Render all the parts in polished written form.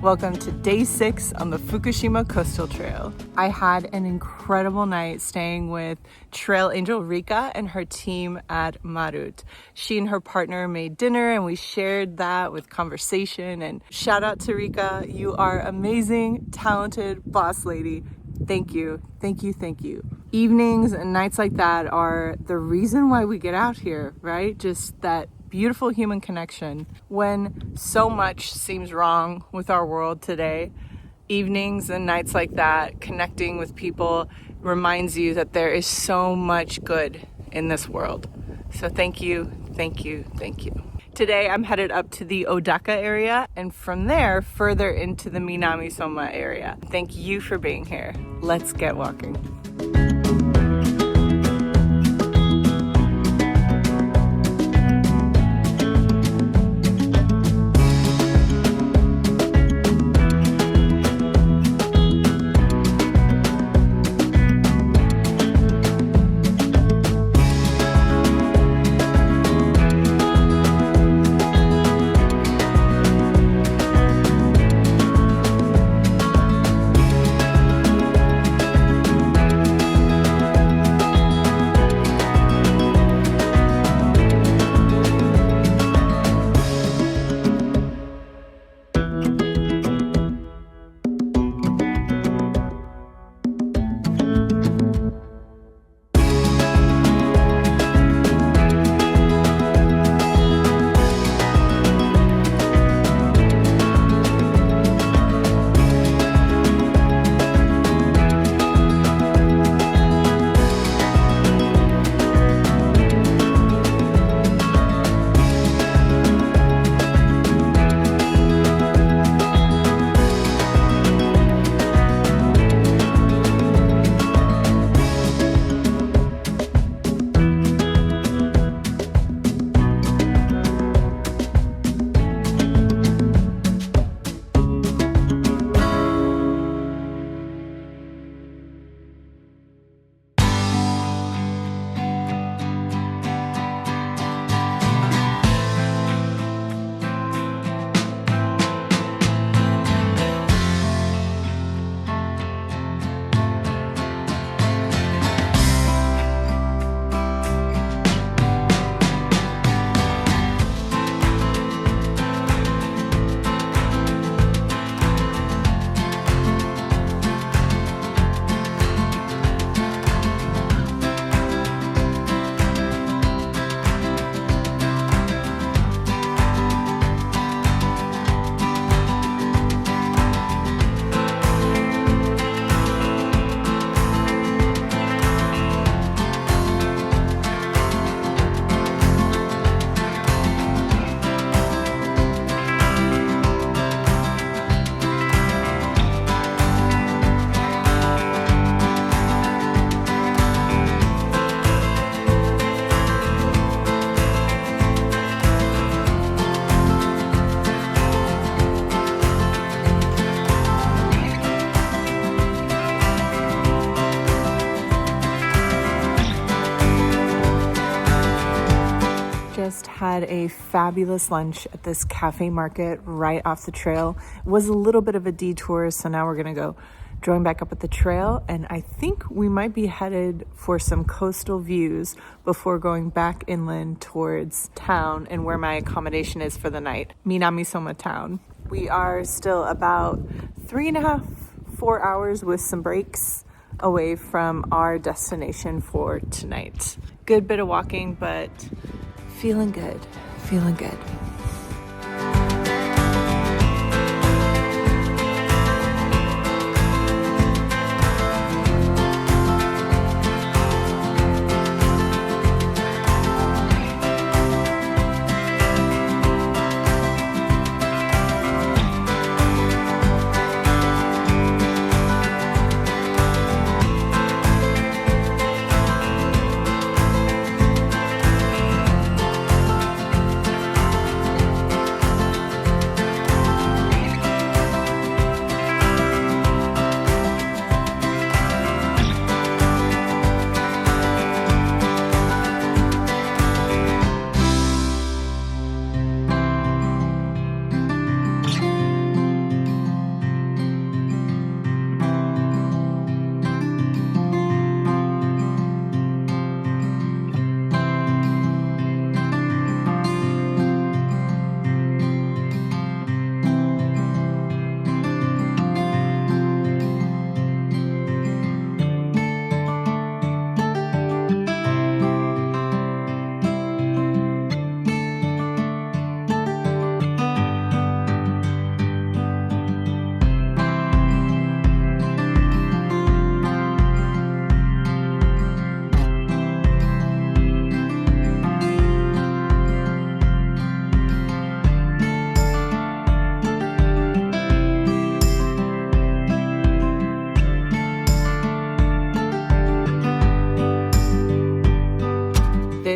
Welcome to day 6 on the Fukushima Coastal Trail. I had an incredible night staying with trail angel Rika and her team at Marutt. She and her partner made dinner and we shared that with conversation. And shout out to Rika. You are amazing, talented boss lady. Thank you, thank you, thank you. Evenings and nights like that are the reason why we get out here, right? Just that beautiful human connection. When so much seems wrong with our world today, evenings and nights like that, connecting with people reminds you that there is so much good in this world. So thank you, thank you, thank you. Today I'm headed up to the Odaka area and from there further into the Minamisoma area. Thank you for being here. Let's get walking. Just had a fabulous lunch at this cafe market right off the trail. It was a little bit of a detour, so now we're gonna go join back up at the trail, and I think we might be headed for some coastal views before going back inland towards town and where my accommodation is for the night, Minamisoma town. We are still about 3.5, 4 hours with some breaks away from our destination for tonight. Good bit of walking, but feeling good, feeling good.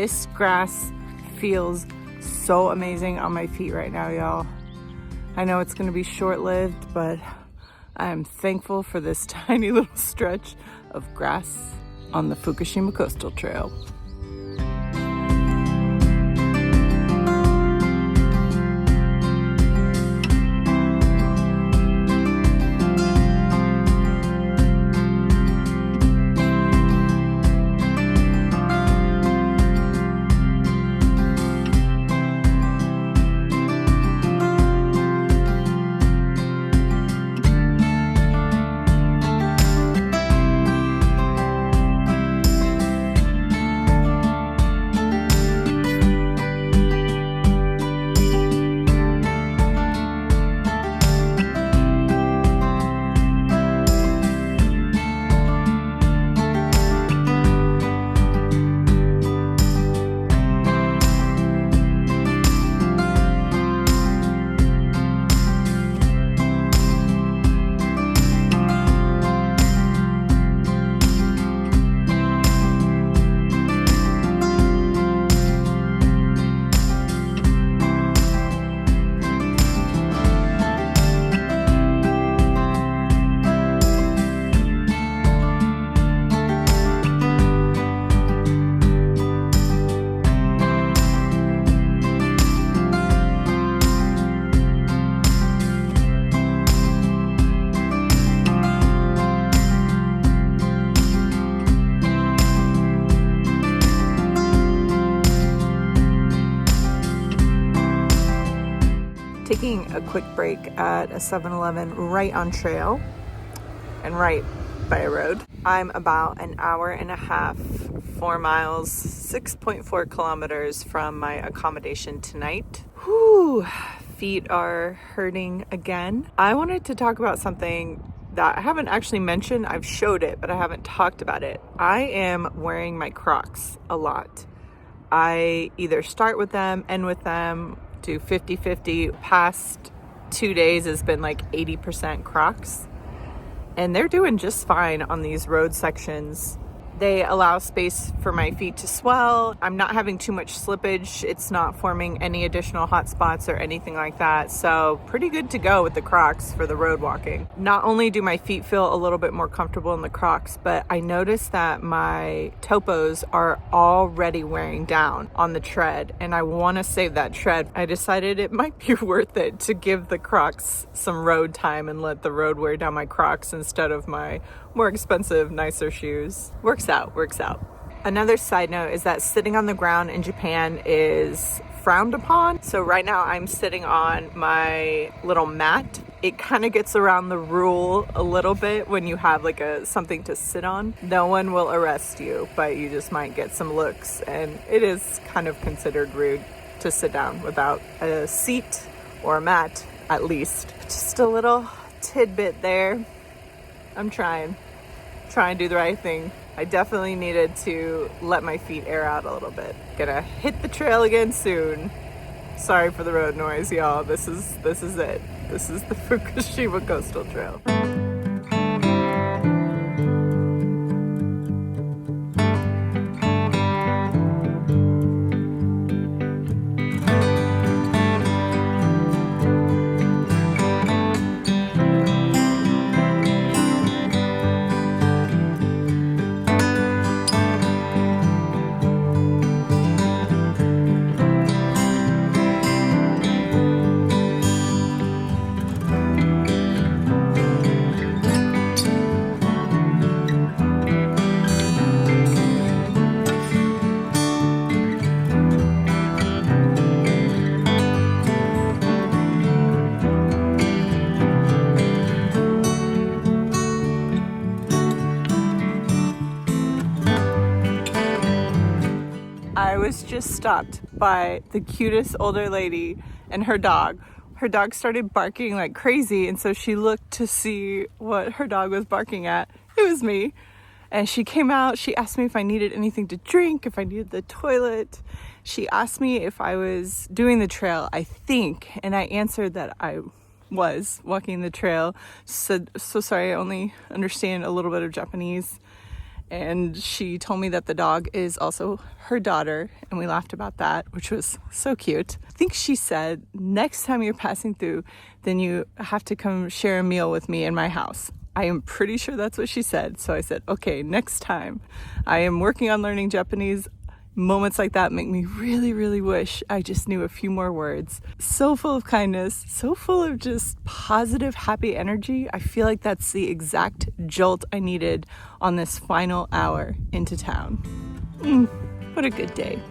This grass feels so amazing on my feet right now, y'all. I know it's gonna be short-lived, but I'm thankful for this tiny little stretch of grass on the Fukushima Coastal Trail. Taking a quick break at a 7-Eleven right on trail and right by a road. I'm about an hour and a half, 4 miles, 6.4 kilometers from my accommodation tonight. Whew, feet are hurting again. I wanted to talk about something that I haven't actually mentioned. I've showed it, but I haven't talked about it. I am wearing my Crocs a lot. I either start with them, end with them, do 50-50. Past 2 days has been like 80% Crocs, and they're doing just fine on these road sections. They allow space for my feet to swell. I'm not having too much slippage. It's not forming any additional hot spots or anything like that. So pretty good to go with the Crocs for the road walking. Not only do my feet feel a little bit more comfortable in the Crocs, but I noticed that my topos are already wearing down on the tread, and I want to save that tread. I decided it might be worth it to give the Crocs some road time and let the road wear down my Crocs instead of my more expensive, nicer shoes. Works out. Another side note is that sitting on the ground in Japan is frowned upon. So right now I'm sitting on my little mat. It kind of gets around the rule a little bit when you have like something to sit on. No one will arrest you, but you just might get some looks, and it is kind of considered rude to sit down without a seat or a mat, at least. Just a little tidbit there. I'm trying to do the right thing. I definitely needed to let my feet air out a little bit. Gonna hit the trail again soon. Sorry for the road noise, y'all. This is it. This is the Fukushima Coastal Trail. I was just stopped by the cutest older lady and her dog. Her dog started barking like crazy, and so she looked to see what her dog was barking at. It was me. And she came out, she asked me if I needed anything to drink, if I needed the toilet. She asked me if I was doing the trail, I think, and I answered that I was walking the trail. Said, so sorry, I only understand a little bit of Japanese. And she told me that the dog is also her daughter, and we laughed about that, which was so cute. I think she said, next time you're passing through, then you have to come share a meal with me in my house. I am pretty sure that's what she said. So I said, okay, next time. I am working on learning Japanese. Moments like that make me really, really wish I just knew a few more words. So full of kindness, so full of just positive, happy energy. I feel like that's the exact jolt I needed on this final hour into town. What a good day.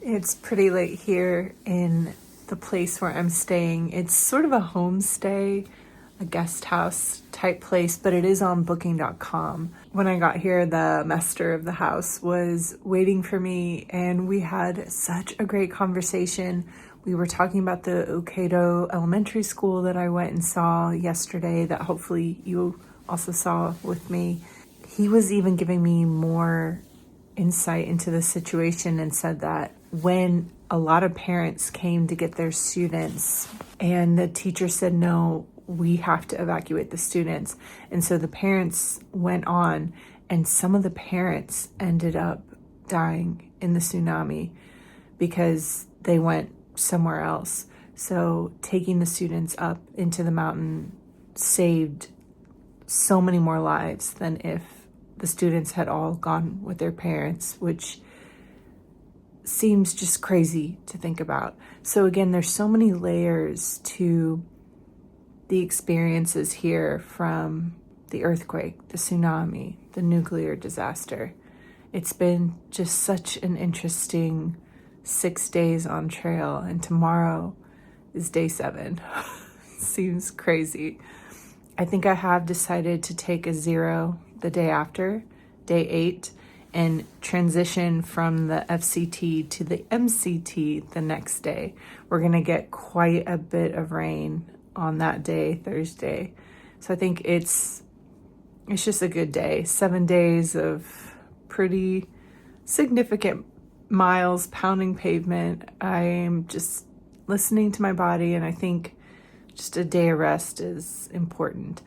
It's pretty late here in the place where I'm staying. It's sort of a homestay, a guest house type place, but it is on booking.com. When I got here, the master of the house was waiting for me, and we had such a great conversation. We were talking about the Ukedo Elementary School that I went and saw yesterday, that hopefully you also saw with me. He was even giving me more insight into the situation and said that when a lot of parents came to get their students and the teacher said, no, we have to evacuate the students. And so the parents went on, and some of the parents ended up dying in the tsunami because they went somewhere else. So taking the students up into the mountain saved so many more lives than if the students had all gone with their parents, which seems just crazy to think about. So again, there's so many layers to the experiences here, from the earthquake, the tsunami, the nuclear disaster. It's been just such an interesting 6 days on trail, and tomorrow is day 7. Seems crazy. I think I have decided to take a 0 the day after, day 8, and transition from the FCT to the MCT the next day. We're gonna get quite a bit of rain on that day, Thursday. So I think it's just a good day. 7 days of pretty significant miles, pounding pavement. I'm just listening to my body, and I think just a day of rest is important.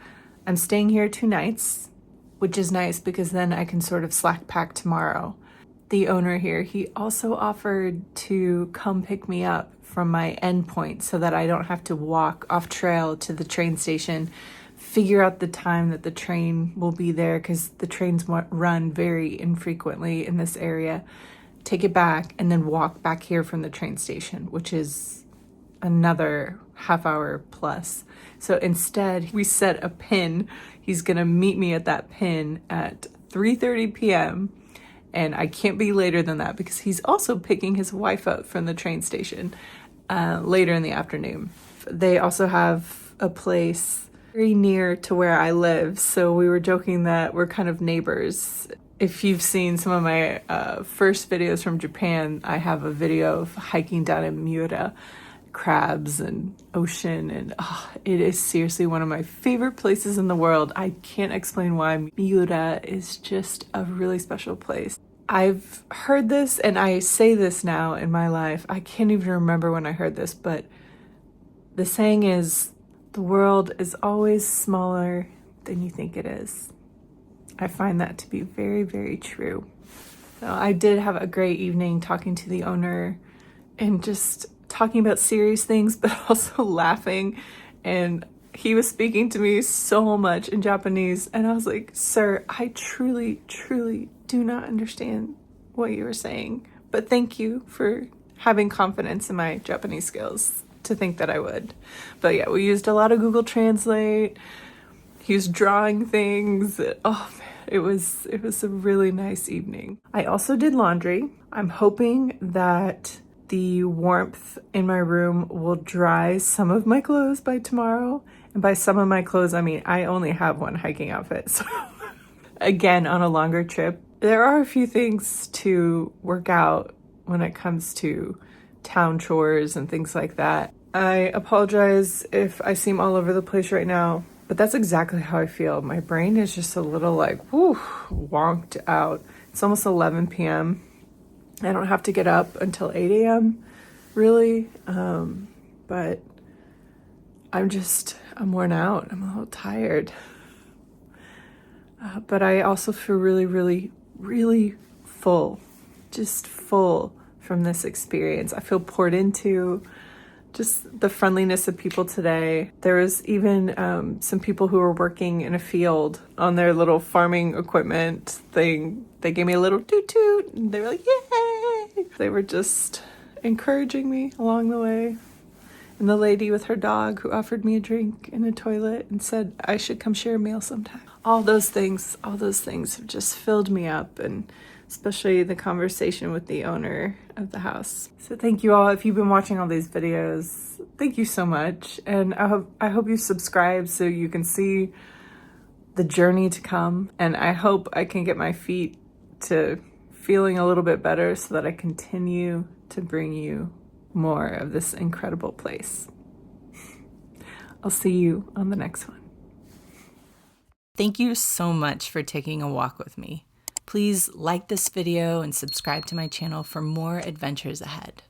I'm staying here 2 nights, which is nice because then I can sort of slack pack tomorrow. The owner here, he also offered to come pick me up from my endpoint so that I don't have to walk off trail to the train station, figure out the time that the train will be there, because the trains run very infrequently in this area, take it back, and then walk back here from the train station, which is another half hour plus. So instead, we set a pin. He's gonna meet me at that pin at 3:30 p.m. and I can't be later than that because he's also picking his wife up from the train station later in the afternoon. They also have a place very near to where I live, so we were joking that we're kind of neighbors. If you've seen some of my first videos from Japan, I have a video of hiking down in Miura, crabs and ocean, and it is seriously one of my favorite places in the world. I can't explain why. Miura is just a really special place. I've heard this, and I say this now in my life. I can't even remember when I heard this, but the saying is, the world is always smaller than you think it is. I find that to be very, very true. So I did have a great evening talking to the owner and just talking about serious things, but also laughing. And he was speaking to me so much in Japanese, and I was like, sir, I truly, truly do not understand what you were saying, but thank you for having confidence in my Japanese skills to think that I would. But yeah, we used a lot of Google Translate. He was drawing things. Oh man, it was a really nice evening. I also did laundry. I'm hoping that the warmth in my room will dry some of my clothes by tomorrow. And by some of my clothes, I mean, I only have one hiking outfit. So again, on a longer trip, there are a few things to work out when it comes to town chores and things like that. I apologize if I seem all over the place right now, but that's exactly how I feel. My brain is just a little like, wonked out. It's almost 11 p.m. I don't have to get up until 8 a.m. really, but I'm worn out. I'm a little tired. But I also feel really, really, really full, just full from this experience. I feel poured into, just the friendliness of people today. There was even some people who were working in a field on their little farming equipment thing. They gave me a little toot toot, and they were like, yay! They were just encouraging me along the way. And the lady with her dog who offered me a drink in a toilet and said I should come share a meal sometime. All those things have just filled me up, and especially the conversation with the owner of the house. So thank you all. If you've been watching all these videos, thank you so much. And I hope you subscribe so you can see the journey to come. And I hope I can get my feet to feeling a little bit better so that I continue to bring you more of this incredible place. I'll see you on the next one. Thank you so much for taking a walk with me. Please like this video and subscribe to my channel for more adventures ahead.